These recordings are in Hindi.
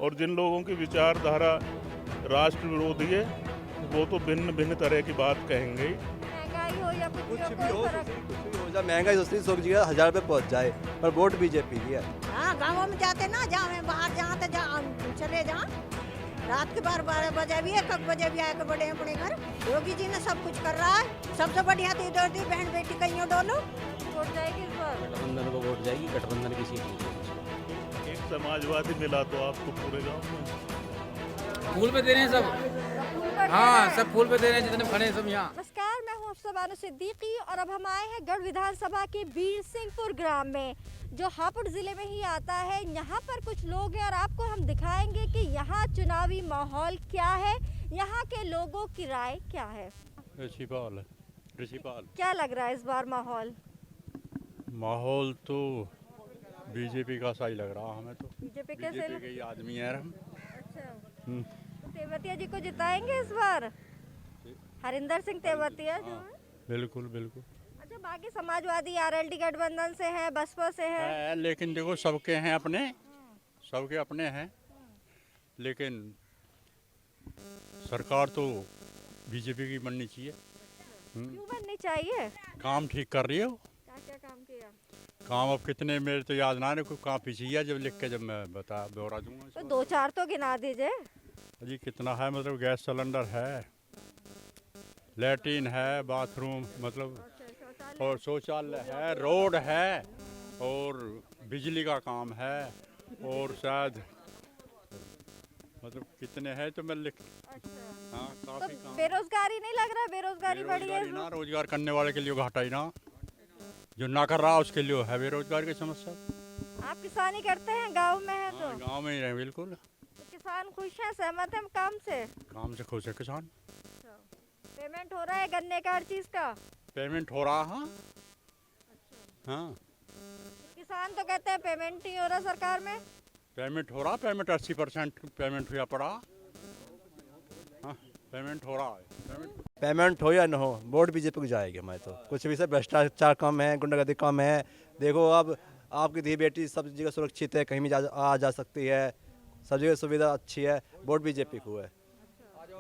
और जिन लोगों की विचारधारा राष्ट्र विरोधी है वो तो भिन्न भिन्न तरह की बात कहेंगे ही। महंगाई हो या कुछ कुछ भी भी हो, हो, कोई फर्क कुछ भी हो जाए, महंगाई दूसरी सब जगह 1000 रुपये पहुंच जाए, पर वोट बीजेपी की है। हाँ, गाँवों में जाते ना जाओ, बाहर जहाँ तो चले जाओ। रात के 12 बजे भी 1 बजे भी आके बड़े अपने घर। योगी जी ने सब कुछ कर रहा है, सबसे बढ़िया तो इधर दी बहन बेटी कहीं डोलो। वोट जाएगी इस बार? गठबंधन को वोट जाएगी, गठबंधन की सीट मिलेगी। एक समाजवादी मिला तो आपको पूरे गांव में फूल पे दे रहे हैं सब। फूल पर हाँ, दे रहे सब फूल पे दे रहे हैं जितने खड़े हैं सब यहाँ। नमस्कार, मैं हूँ अफसा बानो सिद्दीकी और अब हम आए हैं गढ़ विधानसभा के बीर सिंहपुर ग्राम में, जो हापुड़ जिले में ही आता है। यहाँ पर कुछ लोग हैं और आपको हम दिखाएंगे कि यहाँ चुनावी माहौल क्या है, यहाँ के लोगों की राय क्या है। ऋषिपाल क्या लग रहा है इस बार माहौल तो बीजेपी का सही लग रहा हमें तो। बीजेपी कैसे बीजेपी के ही आदमी हैं हम। अच्छा, तेवतिया जी को जिताएंगे इस बार? हरिंदर सिंह तेवतिया जो है। बिल्कुल बिल्कुल अच्छा, बाकी समाजवादी आरएलडी गठबंधन से है, बसपा से है। लेकिन देखो सबके हैं अपने, सबके अपने हैं, लेकिन सरकार तो बीजेपी की बननी चाहिए। क्यों बननी चाहिए? काम ठीक कर रही हो। क्या क्या काम किया? काम अब कितने, मेरे तो याद ना है, काम पीछे है, जब लिख के जब मैं दोहरा दूंगा। तो 2-4 तो गिना दीजिए जी कितना है, मतलब गैस सिलेंडर है, लैट्रिन है, बाथरूम मतलब, और शौचालय है, रोड है, और बिजली का काम है, और शायद मतलब कितने हैं तो मैं लिख। अच्छा। हाँ तो काफी काम। बेरोजगारी नहीं लग रहा? बेरोजगारी बढ़ी है ना, रोजगार करने वाले के लिए घाटा ही ना, जो ना कर रहा उसके लिए है बेरोजगार की समस्या। आप किसानी करते हैं, गांव में है तो? गांव में ही रहे बिल्कुल। तो किसान खुश हैं, सहमत हैं काम से? काम से खुश है किसान। पेमेंट हो रहा है गन्ने का, हर चीज का पेमेंट हो रहा। हाँ हाँ, किसान तो कहते हैं पेमेंट नहीं हो रहा सरकार में। पेमेंट हो रहा, पेमेंट 80% पेमेंट हुआ पड़ा। हाँ पेमेंट हो रहा है। पेमेंट हो या न हो, वोट बीजेपी को जाएगी। हमारे तो कुछ भी, सब भ्रष्टाचार कम है, गुंडागर्दी कम है। देखो अब आपकी धी बेटी सब जगह सुरक्षित है, कहीं भी आ जा सकती है, सब जगह सुविधा अच्छी है। वोट बीजेपी को है।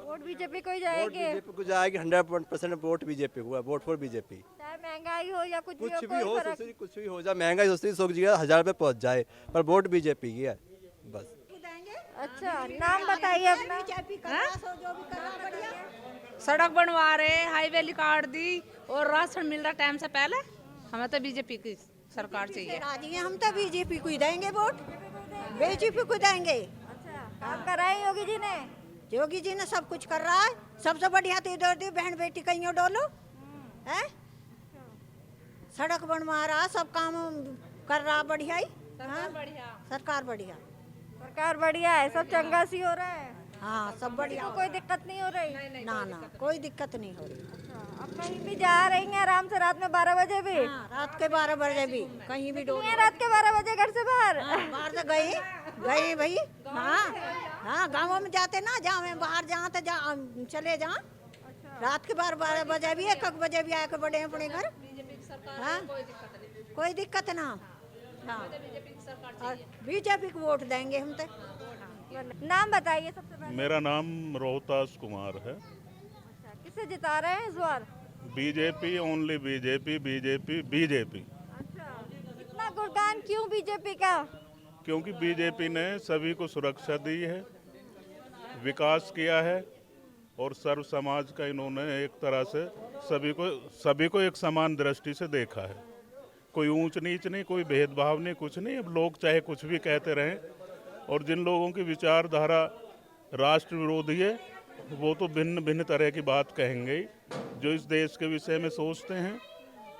वोट बीजेपी को ही वोट जाएंगे? बीजेपी को जाएगी, 100% वोट बीजेपी को है। Vote for BJP. चाहे महंगाई हो या कुछ भी हो, कुछ भी कोई हो, फर्क? कुछ भी हो जाए, महंगाई दूसरी सब जगह 1000 रुपये पहुंच जाए, पर वोट बीजेपी की है बस। अच्छा, नाम बताइए अपना। सड़क बनवा रहे, हाईवे निकाल दी और राशन मिल रहा टाइम से पहले। हमें तो बीजेपी की सरकार चाहिए। राजी हैं हम, तो बीजेपी को ही देंगे वोट, बीजेपी को देंगे। अच्छा, काम कराए योगी जी ने? योगी जी ने सब कुछ कर रहा है, सबसे बढ़िया तो इधर दी बहन बेटी कहीं डोलो है। सड़क बनवा रहा, सब काम कर रहा, बढ़िया ही। हाँ, सरकार बढ़िया, सरकार बढ़िया है, सब चंगा सी हो रहा है। हाँ सब बढ़िया। तो कोई दिक्कत नहीं हो रही? ना ना, कोई दिक्कत नहीं हो रही। अच्छा, अब कहीं भी जा रही हैं आराम से रात में 12 बजे भी? हाँ, रात के 12 बजे भी कहीं भी डोलो। नहीं, रात के 12 बजे घर से बाहर? बाहर से गए भाई। हाँ हाँ, गाँवों में जाते ना जाओ, बाहर जहाँ तो चले जाओ। रात के 12 बजे भी 1 बजे भी आके बड़े अपने घर। हाँ, कोई दिक्कत ना। हाँ, बीजेपी को वोट देंगे हम तो। नाम बताइए सबसे पहले। मेरा नाम रोहतास कुमार है। अच्छा, किसे जिता रहे हैं इस बार? BJP, only BJP, BJP BJP. अच्छा, इतना गुणगान क्यों बीजेपी का? क्योंकि बीजेपी ने सभी को सुरक्षा दी है, विकास किया है, और सर्व समाज का इन्होंने एक तरह से सभी को एक समान दृष्टि से देखा है। कोई ऊंच नीच नहीं, कोई भेदभाव नहीं, कुछ नहीं। अब लोग चाहे कुछ भी कहते रहें, और जिन लोगों की विचारधारा राष्ट्र विरोधी है वो तो भिन्न भिन्न तरह की बात कहेंगे ही। जो इस देश के विषय में सोचते हैं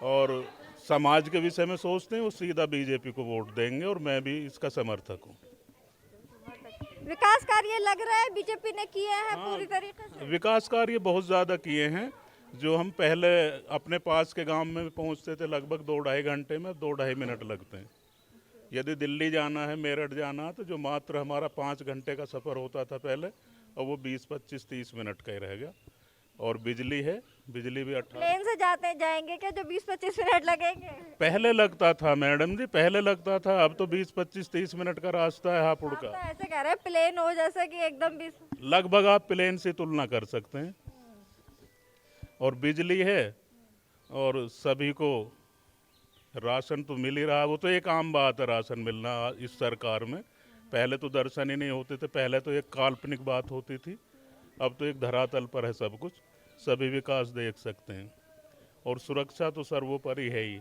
और समाज के विषय में सोचते हैं, वो सीधा बीजेपी को वोट देंगे, और मैं भी इसका समर्थक हूँ। विकास कार्य लग रहा है बीजेपी ने किए हैं पूरी तरीके से? विकास कार्य बहुत ज़्यादा किए हैं। जो हम पहले अपने पास के गांव में पहुंचते थे लगभग 2-2.5 घंटे में, 2-2.5 मिनट लगते हैं। यदि दिल्ली जाना है, मेरठ जाना है, तो जो मात्र हमारा 5 घंटे का सफ़र होता था पहले, और वो 20, 25, 30 मिनट का ही रह गया। और बिजली है, बिजली भी 18। प्लेन से जाएंगे क्या, जो 20-25 मिनट लगेंगे? पहले लगता था मैडम जी, पहले लगता था, अब तो 20-25-30 मिनट का रास्ता है हापुड़ आप तो का। ऐसे कह रहे हैं प्लेन हो जैसे कि एकदम 20। लगभग आप प्लेन से तुलना कर सकते हैं। और बिजली है और सभी को राशन तो मिल ही रहा, वो तो एक आम बात है राशन मिलना इस सरकार में। पहले तो दर्शन ही नहीं होते थे, पहले तो एक काल्पनिक बात होती थी, अब तो एक धरातल पर है सब कुछ, सभी विकास देख सकते हैं। और सुरक्षा तो सर्वोपरि है ही।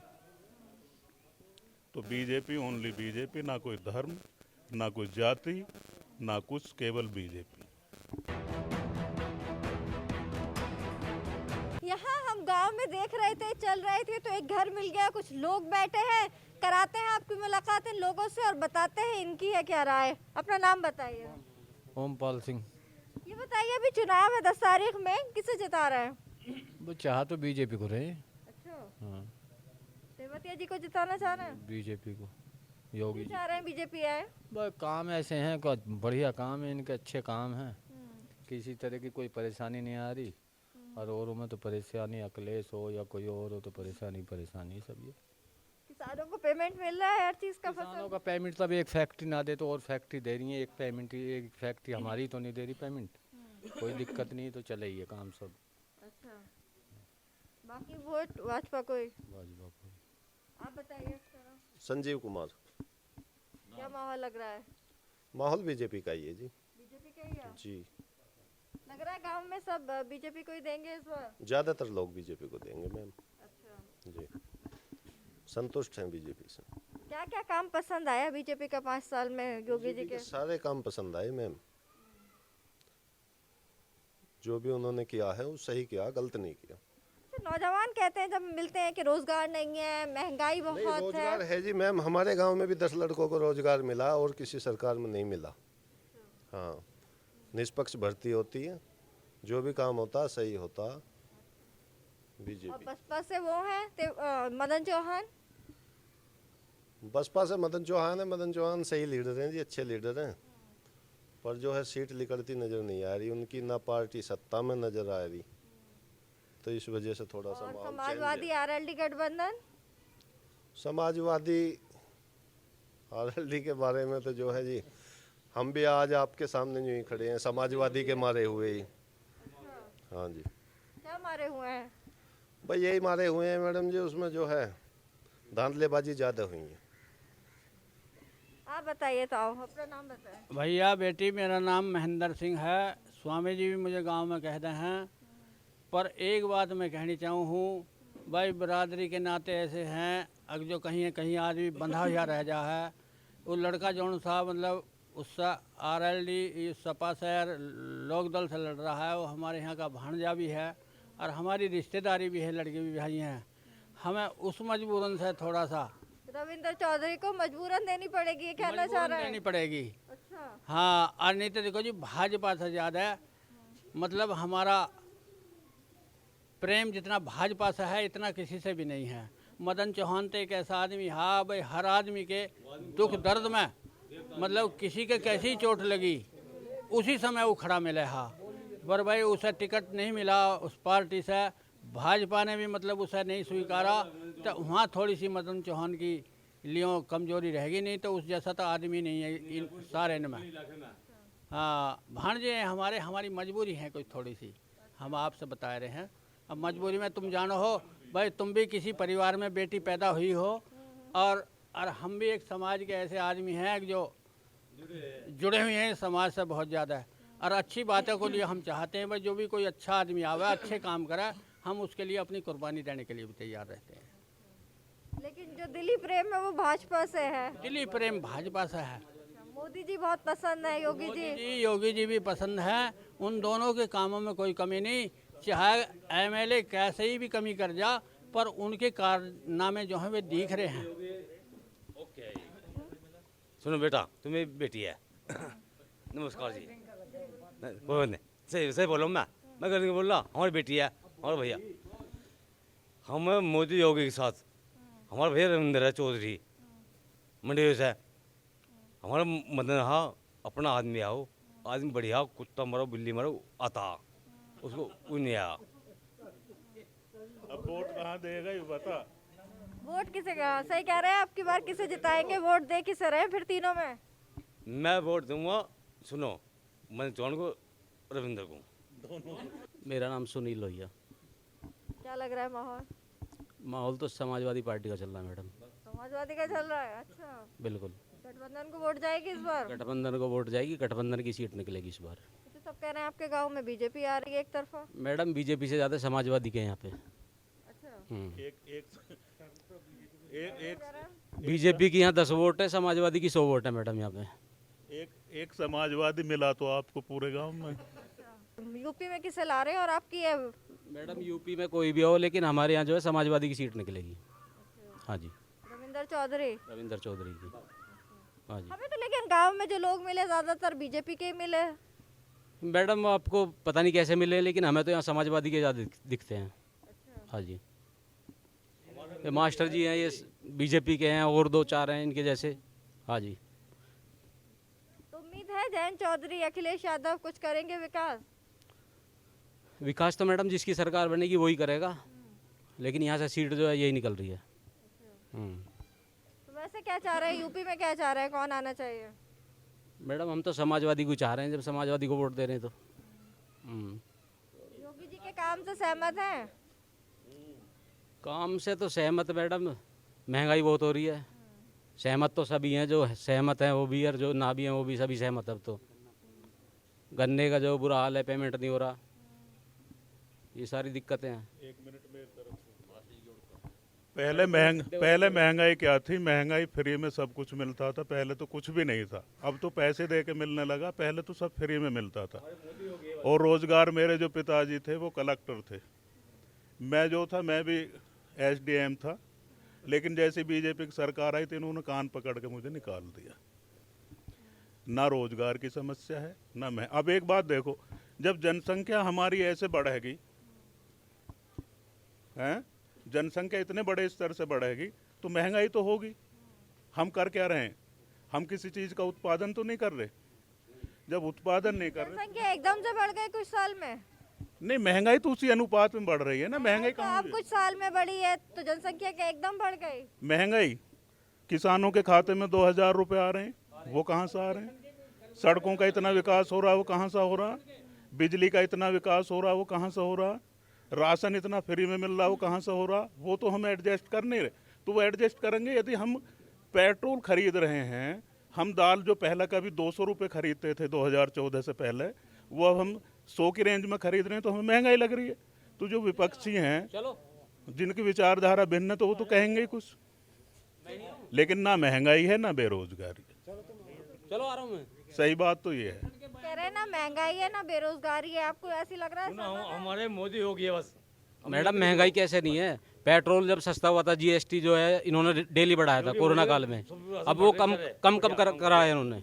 तो बीजेपी, ओनली बीजेपी, ना कोई धर्म, ना कोई जाति, ना कुछ, केवल बीजेपी। यहाँ हम गांव में देख रहे थे, चल रहे थे, तो एक घर मिल गया, कुछ लोग बैठे हैं, कराते हैं आपकी मुलाकात इन लोगों से और बताते हैं इनकी है क्या राय। अपना नाम बताइए। ओमपाल सिंह। ये बताइए अभी चुनाव है 10 तारीख में, किसे जिता रहे हैं? वो चाह तो बीजेपी को रहे। अच्छा, हाँ, रेवतिया जी को जिताना चाह रहे हैं? बीजेपी को, योगी क्यों जी। चाह रहे हैं बीजेपी आए? बस काम ऐसे हैं, कुछ बढ़िया काम है इनके, अच्छे काम हैं, किसी तरह की कोई परेशानी नहीं आ रही। और औरों में तो परेशानी, अखिलेश हो या कोई और हो तो परेशानी सब ये। किसानों को पेमेंट मिल रहा है हर चीज का, किसानों फसल का पेमेंट तब एक फैक्ट्री ना दे तो और फैक्ट्री दे रही है, एक पेमेंट, एक फैक्ट्री हमारी तो नहीं दे रही पेमेंट। कोई दिक्कत नहीं, तो चले ही है काम सब। अच्छा, बाकी वोट भाजपा को ही। भाजपा को। आप बताइए जरा, संजीव कुमार। क्या माहौल लग रहा है? माहौल बीजेपी का ही है जी। बीजेपी का ही है? जी, लग रहा है गांव में सब बीजेपी को ही देंगे इस बार। ज़्यादातर लोग बीजेपी को देंगे मैम। अच्छा, जी, संतुष्ट हैं बीजेपी से। क्या क्या काम पसंद आया बीजेपी का 5 साल में योगी जी के? सारे काम पसंद आए मैम। जो भी उन्होंने किया है वो सही किया, गलत नहीं किया। अच्छा, नौजवान कहते हैं जब मिलते हैं कि रोजगार नहीं है, महंगाई नहीं, बहुत रोजगार है। है जी मैम। हमारे गांव में भी 10 लड़कों को रोजगार मिला और किसी सरकार में नहीं मिला। हाँ, निष्पक्ष भर्ती होती है, जो भी काम होता सही होता। और बीजेपी बसपा से वो हैं मदन चौहान। बसपा से मदन चौहान है। मदन चौहान सही लीडर हैं जी, अच्छे लीडर हैं, पर जो है सीट निकलती नजर नहीं आ रही उनकी, ना पार्टी सत्ता में नजर आ रही, तो इस वजह से थोड़ा सा और माहौल समाजवादी आरएलडी गठबंधन। समाजवादी आरएलडी के बारे में तो जो है जी, हम भी आज आपके सामने जो ही खड़े हैं समाजवादी के मारे हुए ही। हाँ जी, क्या मारे हुए हैं? भाई यही मारे हुए हैं मैडम जी, उसमें जो है धांधलेबाजी ज़्यादा हुई है। आप बताइए तो, आओ अपना नाम बताएं। भैया बेटी, मेरा नाम महेंद्र सिंह है। स्वामी जी भी मुझे गांव में कहते हैं। पर एक बात मैं कहनी चाहूँ हूँ, भाई बरादरी के नाते ऐसे हैं, अगर जो कहीं कहीं आदमी बंधा हुआ रह जा है, वो लड़का जौन सा मतलब उससे आरएलडी सपा से लोक दल से लड़ रहा है, वो हमारे यहाँ का भांजा भी है और हमारी रिश्तेदारी भी है, लड़के भी भाई हैं। हमें उस मजबूरन से थोड़ा सा रविंद्र चौधरी को मजबूरन देनी पड़ेगी, ये कहना चाह रहे हैं? देनी पड़ेगी। अच्छा, हाँ, और नहीं तो देखो जी, भाजपा से ज़्यादा मतलब हमारा प्रेम जितना भाजपा से है इतना किसी से भी नहीं है। मदन चौहान तो एक ऐसा आदमी, हाँ भाई, हर आदमी के दुख दर्द में मतलब किसी के कैसी चोट लगी उसी समय वो खड़ा मिले। हाँ, पर भाई उसे टिकट नहीं मिला उस पार्टी से, भाजपा ने भी मतलब उसे नहीं स्वीकारा, तो वहाँ थोड़ी सी मदन चौहान की लियो कमजोरी रहेगी, नहीं तो उस जैसा तो आदमी नहीं है इन सारे में। हाँ, भांजे हमारे, हमारी मजबूरी है कोई थोड़ी सी, हम आपसे बता रहे हैं। अब मजबूरी में तुम जानो हो भाई, तुम भी किसी परिवार में बेटी पैदा हुई हो, और हम भी एक समाज के ऐसे आदमी हैं जो जुड़े हुए हैं समाज से बहुत ज़्यादा है, और अच्छी बातों को लिए हम चाहते हैं भाई जो भी कोई अच्छा आदमी आवे, अच्छे काम करे, हम उसके लिए अपनी कुर्बानी देने के लिए भी तैयार रहते हैं। लेकिन जो दिली प्रेम है वो भाजपा से है। दिली प्रेम भाजपा से है। मोदी जी बहुत पसंद है, योगी जी। योगी जी भी पसंद है। उन दोनों के कामों में कोई कमी नहीं, चाहे एमएलए कैसे ही भी कमी कर जा, पर उनके कारनामे जो हैं वे दिख रहे हैं। सुनो बेटा, तुम्हें बेटी है। नमस्कार जी। नहीं, सही सही बोलो। मैं करके बोल रहा, हमारी बेटी है। और भैया हम मोदी योगी के साथ, हमारा भैया रविंद्र चौधरी मंडी से, हमारा मदन रहा अपना आदमी आओ, आदमी बढ़िया, कुत्ता मरो बिल्ली मरो आता, उसको वो नहीं आया। अब वोट कहाँ देगा ये बता। वोट किसे का सही कह रहे हैं, आपकी बार किसे जिताएंगे, वोट दे किसे रहे फिर तीनों में? मैं वोट दूंगा, सुनो, मैं चौहान को, रविंद्र को। मेरा नाम सुनील लोहिया। क्या लग रहा है माहौल? माहौल तो समाजवादी पार्टी का चल रहा है मैडम। समाजवादी का चल रहा है, अच्छा। बिल्कुल। गठबंधन को वोट जाएगी इस बार? गठबंधन को वोट जाएगी, गठबंधन की सीट निकलेगी इस बार। तो सब कह रहे हैं आपके गांव में बीजेपी आ रही है एक तरफा। मैडम बीजेपी से ज़्यादा समाजवादी के हैं यहाँ पे। अच्छा। एक बीजेपी की यहाँ 10 वोट है, समाजवादी की 100 वोट है मैडम यहाँ पे। एक समाजवादी मिला तो आपको पूरे गांव में। यूपी में किसे ला रहे हैं और आपकी है? मैडम यूपी में कोई भी हो, लेकिन हमारे यहाँ जो है समाजवादी की सीट निकलेगी। हाँ जी, रविंद्र चौधरी। रविंद्र चौधरी की। हाँ जी हमें तो लेकिन गांव में जो लोग मिले ज्यादातर बीजेपी के ही मिले। मैडम, आपको पता नहीं कैसे मिले, लेकिन हमें तो यहाँ समाजवादी के ज़्यादा दिखते हैं। हाँ जी, ये मास्टर जी हैं, ये बीजेपी के हैं, और 2-4 हैं इनके जैसे। हाँ जी, तो उम्मीद है जयंत चौधरी, अखिलेश यादव कुछ करेंगे विकास? विकास तो मैडम जिसकी सरकार बनेगी वही करेगा, लेकिन यहाँ से सीट जो है यही निकल रही है। तो वैसे क्या चाह रहे हैं, यूपी में क्या चाह रहे हैं, कौन आना चाहिए? मैडम हम तो समाजवादी को चाह रहे हैं, जब समाजवादी को वोट दे रहे हैं तो। योगी जी के काम से सहमत हैं? काम से तो सहमत मैडम, महंगाई बहुत हो रही है। सहमत तो सभी हैं, जो सहमत हैं वो भी, और जो ना भी हैं वो भी, सभी सहमत अब तो। गन्ने का जो बुरा हाल है, पेमेंट नहीं हो रहा, ये सारी दिक्कतें हैं। पहले महंगाई क्या थी? महंगाई फ्री में सब कुछ मिलता था, पहले तो कुछ भी नहीं था। अब तो पैसे दे के मिलने लगा, पहले तो सब फ्री में मिलता था। और रोजगार, मेरे जो पिताजी थे वो कलेक्टर थे, मैं जो था मैं भी SDM था, लेकिन जैसे बीजेपी की सरकार आई तो इन्होंने कान पकड़ के मुझे निकाल दिया। ना रोजगार की समस्या है ना मैं। अब एक बात देखो, जब जनसंख्या हमारी ऐसे बढ़ेगी, हैं, जनसंख्या इतने बड़े स्तर से बढ़ेगी तो महंगाई तो होगी। हम कर क्या रहे हैं? हम किसी चीज का उत्पादन तो नहीं कर रहे। जब उत्पादन नहीं कर रहे, जनसंख्या एकदम से बढ़ गई कुछ साल में। नहीं, महंगाई तो उसी अनुपात में बढ़ रही है ना। महंगाई तो कहाँ अब कुछ साल में बढ़ी है तो जनसंख्या क्या एकदम बढ़ गई? महंगाई, किसानों के खाते में 2000 रुपए आ रहे हैं, वो कहाँ से आ रहे हैं? सड़कों का इतना विकास हो रहा है, वो कहाँ से हो रहा? बिजली का इतना विकास हो रहा है, वो कहाँ से हो रहा? राशन इतना फ्री में मिल रहा है, वो कहाँ से हो रहा? वो तो हम एडजस्ट कर नहीं रहे। तो वो एडजस्ट करेंगे यदि हम पेट्रोल खरीद रहे हैं, हम दाल जो पहले कभी 200 रुपये खरीदते थे 2014 से पहले, वो अब हम 100 की रेंज में खरीद रहे हैं, तो हमें महंगाई लग रही है। तो जो विपक्षी हैं, जिनकी विचारधारा भिन्न है, तो वो तो कहेंगे ही कुछ, लेकिन ना महंगाई है ना बेरोजगारी। चलो आ रहा हूँ मैं। सही बात तो ये है। कह रहे हैं ना महंगाई है ना बेरोजगारी है, आपको ऐसी लग रहा है? हमारे मोदी हो गया बस। मैडम महंगाई कैसे नहीं है? पेट्रोल जब सस्ता हुआ था, GST जो है इन्होंने डेली बढ़ाया था कोरोना काल में, अब वो कम करा है इन्होंने।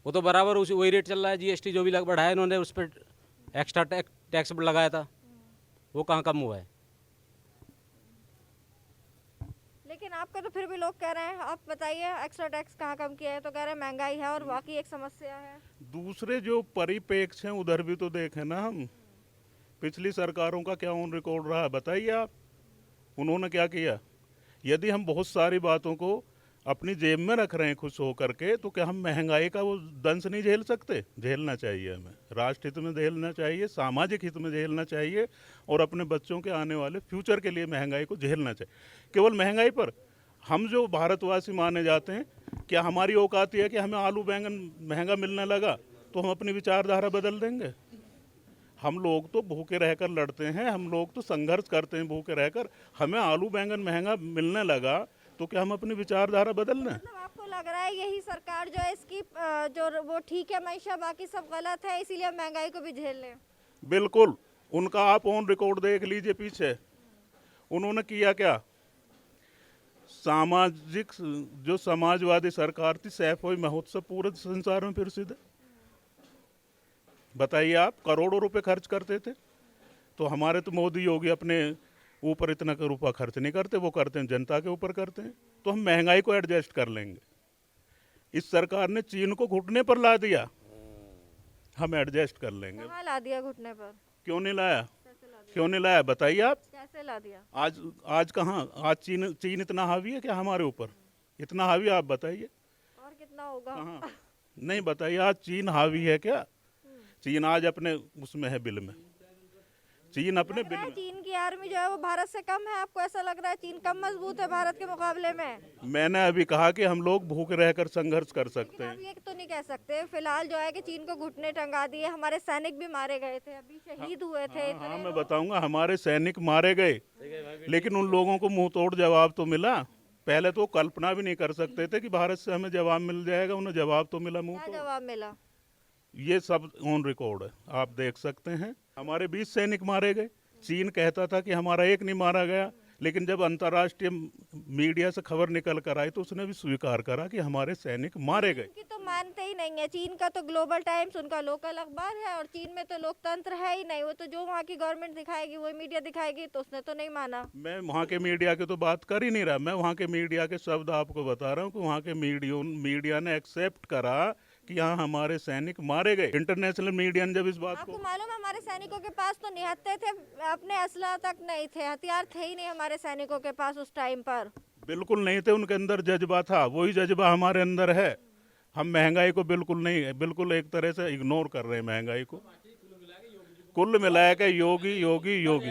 वो तो बराबर उसी वही रेट चल रहा है। GST जो भी बढ़ाया इन्होंने, उस पर एक्स्ट्रा टैक्स लगाया था, वो कहाँ कम हुआ है? लेकिन आपका तो फिर भी लोग कह रहे हैं, आप बताइए एक्स्ट्रा टैक्स कहाँ कम किया है? तो कह रहे हैं महंगाई है और बाकी एक समस्या है। दूसरे जो परिप्रेक्ष्य हैं उधर भी तो देखें ना हम। पिछली सरकारों का क्या ऑन रिकॉर्ड रहा है, बताइए आप, उन्होंने क्या किया? यदि हम बहुत सारी बातों को अपनी जेब में रख रहे हैं खुश होकर के, तो क्या हम महंगाई का वो दंश नहीं झेल सकते? झेलना चाहिए हमें, राष्ट्र हित में झेलना चाहिए, सामाजिक हित में झेलना चाहिए, और अपने बच्चों के आने वाले फ्यूचर के लिए महंगाई को झेलना चाहिए। केवल महंगाई पर हम जो भारतवासी माने जाते हैं, क्या हमारी औकात है कि हमें आलू बैंगन महंगा मिलने लगा तो हम अपनी विचारधारा बदल देंगे? हम लोग तो भूखे रहकर लड़ते हैं, हम लोग तो संघर्ष करते हैं भूखे रहकर। हमें आलू बैंगन महंगा मिलने लगा तो क्या हम अपनी विचारधारा बदल लें? मतलब आपको लग रहा है यही सरकार जो है इसकी जो वो ठीक है मैशा, बाकी सब गलत है, इसीलिए महंगाई को भी झेल लें? बिल्कुल। उनका आप ऑन रिकॉर्ड देख लीजिए पीछे, उन्होंने किया क्या? सामाजिक, जो समाजवादी सरकार थी, सैफई महोत्सव पूरे संसार में प्रसिद्ध है। बताइए आप, करोड़ों रुपए खर्च करते थे। तो हमारे तो मोदी योगी अपने ऊपर इतना रुपया खर्च नहीं करते, वो करते हैं जनता के ऊपर करते हैं। तो हम महंगाई को एडजस्ट कर लेंगे। इस सरकार ने चीन को घुटने पर ला दिया, हम एडजस्ट कर लेंगे। कहाँ ला दिया घुटने पर? क्यों नहीं लाया? क्यों नहीं लाया बताइए आप। कैसे ला दिया? आज कहाँ? आज चीन इतना हावी है क्या हमारे ऊपर? इतना हावी आप बताइए। और कितना होगा? कहाँ? नहीं बताइए, आज चीन हावी है क्या? चीन आज अपने उसमें है, बिल में। चीन अपने बिल में। चीन की आर्मी जो है वो भारत से कम है? आपको ऐसा लग रहा है चीन कम मजबूत है भारत के मुकाबले में? मैंने अभी कहा कि हम लोग भूखे रहकर संघर्ष कर सकते हैं। आप ये तो नहीं कह सकते फिलहाल जो है कि चीन को घुटने टंगा दिए, हमारे सैनिक भी मारे गए थे, अभी शहीद हुए थे। हाँ मैं बताऊंगा, हमारे सैनिक मारे गए, लेकिन उन लोगों को मुंह तोड़ जवाब तो मिला। पहले तो कल्पना भी नहीं कर सकते थे कि भारत से हमें जवाब मिल जाएगा, उन्हें जवाब तो मिला मुंह क्या तोड़। जवाब मिला? ये सब ऑन रिकॉर्ड है, आप देख सकते हैं। हमारे 20 सैनिक मारे गए। चीन कहता था कि हमारा एक नहीं मारा गया, लेकिन जब अंतर्राष्ट्रीय मीडिया से खबर निकल कर आई तो उसने भी स्वीकार करा कि हमारे सैनिक मारे गए। उनकी तो मानते ही नहीं है। चीन का तो ग्लोबल टाइम्स उनका लोकल अखबार है, और चीन में तो लोकतंत्र है ही नहीं। वो तो जो वहाँ की गवर्नमेंट दिखाएगी वही मीडिया दिखाएगी, तो उसने तो नहीं माना। मैं वहाँ के मीडिया की तो बात कर ही नहीं रहा, मैं वहाँ के मीडिया के शब्द आपको बता रहा हूँ कि वहाँ के मीडिया ने एक्सेप्ट करा कि यहाँ हमारे सैनिक मारे गए। इंटरनेशनल मीडिया ने जब इस बात को, आपको मालूम है हमारे सैनिकों के पास तो निहत्थे थे, अपने असला तक नहीं थे, हथियार थे ही नहीं हमारे सैनिकों के पास उस टाइम पर। बिल्कुल नहीं थे, उनके अंदर जज्बा था, वही जज्बा हमारे अंदर है। हम महंगाई को बिल्कुल नहीं, बिल्कुल एक तरह से इग्नोर कर रहे हैं महंगाई को। कुल मिलाया के योगी योगी योगी।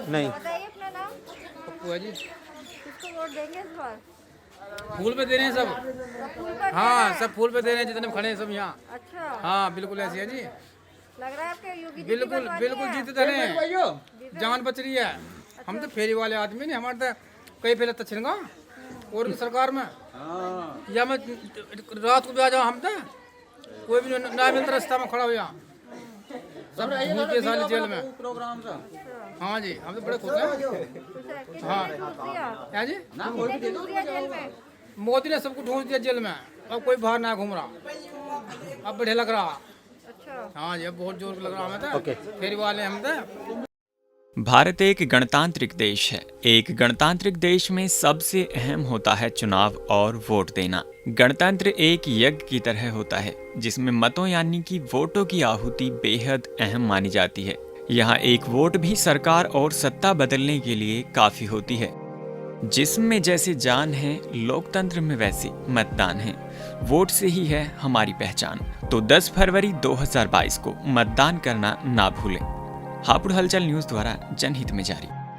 नहीं बताइए अपना नाम। पप्पू है जी। किसको वोट देंगे इस बार? फूल पे दे रहे हैं सब। फूल पर हाँ सब फूल पे दे रहे हैं जितने खड़े हैं सब यहाँ। अच्छा, हाँ बिल्कुल ऐसी है जी। लग रहा है आपके योगी जी बिल्कुल जीतने वाले बिल्कुल हैं। जीते रहे, जान बच रही है। हम तो फेरी वाले आदमी नहीं, हमारे तो कई पहले तो छिड़गा और सरकार में या मैं रात को भी आ जाऊँ, हम तो कोई भी ना मिलता रास्ता में खड़ा हो यहाँ सब घूमते साले जेल में। हाँ जी, हम तो बड़े खुश हैं। हाँ क्या जी, जेल में मोदी ने सबको ढूंढ दिया जेल में, अब कोई बाहर ना घूम रहा, अब बढ़िया लग रहा। अच्छा, हाँ जी, अब बहुत जोर लग रहा हमें तो। फेरी वाले हम तो। भारत एक गणतांत्रिक देश है। एक गणतांत्रिक देश में सबसे अहम होता है चुनाव और वोट देना। गणतंत्र एक यज्ञ की तरह होता है जिसमें मतों यानी कि वोटों की आहुति बेहद अहम मानी जाती है। यहाँ एक वोट भी सरकार और सत्ता बदलने के लिए काफी होती है। जिसमें जैसे जान है, लोकतंत्र में वैसे मतदान है। वोट से ही है हमारी पहचान। तो 10 फरवरी 2022 को मतदान करना ना भूलें। हापुड़ हलचल न्यूज़ द्वारा जनहित में जारी।